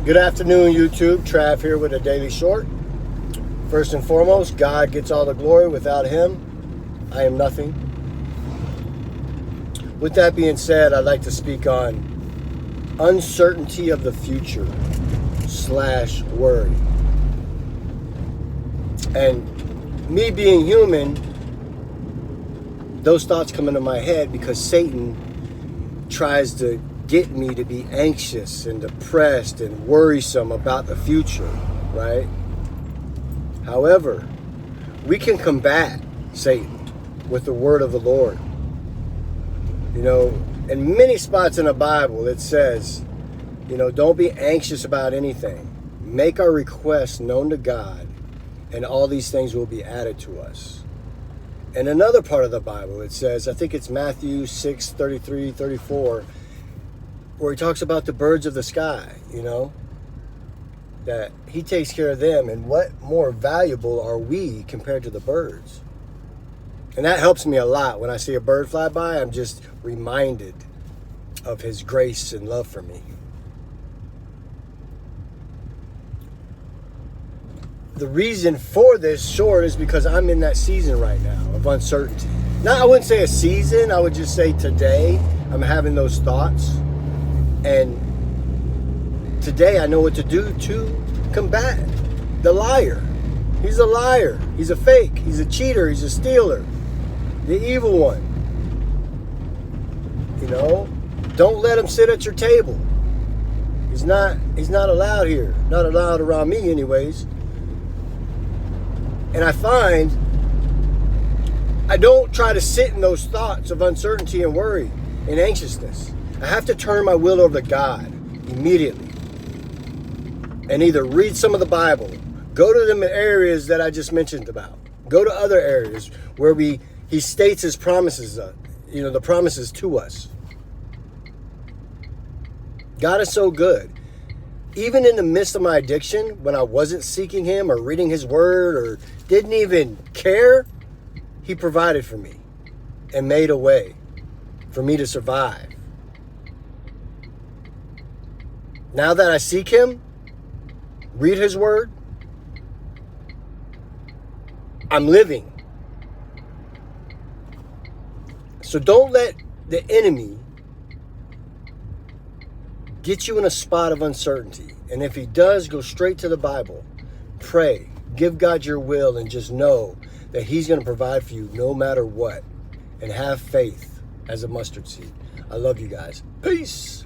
Good afternoon, YouTube. Trav here with a daily short. First and foremost, God gets all the glory. Without Him, I am nothing. With that being said, I'd like to speak on uncertainty of the future / worry. And me being human, those thoughts come into my head because Satan tries to get me to be anxious and depressed and worrisome about the future, right? However, we can combat Satan with the word of the Lord. You know, in many spots in the Bible, it says, don't be anxious about anything. Make our requests known to God, and all these things will be added to us. In another part of the Bible, it says, I think it's Matthew 6:33-34, where he talks about the birds of the sky, that he takes care of them, and what more valuable are we compared to the birds? And that helps me a lot. When I see a bird fly by, I'm just reminded of his grace and love for me. The reason for this short is because I'm in that season right now of uncertainty. Now, I wouldn't say a season, I would just say today I'm having those thoughts. And today I know what to do to combat the liar. He's a liar. He's a fake. He's a cheater. He's a stealer. The evil one. Don't let him sit at your table. He's not allowed here. Not allowed around me anyways. And I find I don't try to sit in those thoughts of uncertainty and worry and anxiousness. I have to turn my will over to God immediately and either read some of the Bible, go to the areas that I just mentioned about, go to other areas where He states His promises, the promises to us. God is so good. Even in the midst of my addiction, when I wasn't seeking Him or reading His Word or didn't even care, He provided for me and made a way for me to survive. Now that I seek Him, read His Word, I'm living. So don't let the enemy get you in a spot of uncertainty. And if he does, go straight to the Bible. Pray. Give God your will and just know that He's going to provide for you no matter what. And have faith as a mustard seed. I love you guys. Peace.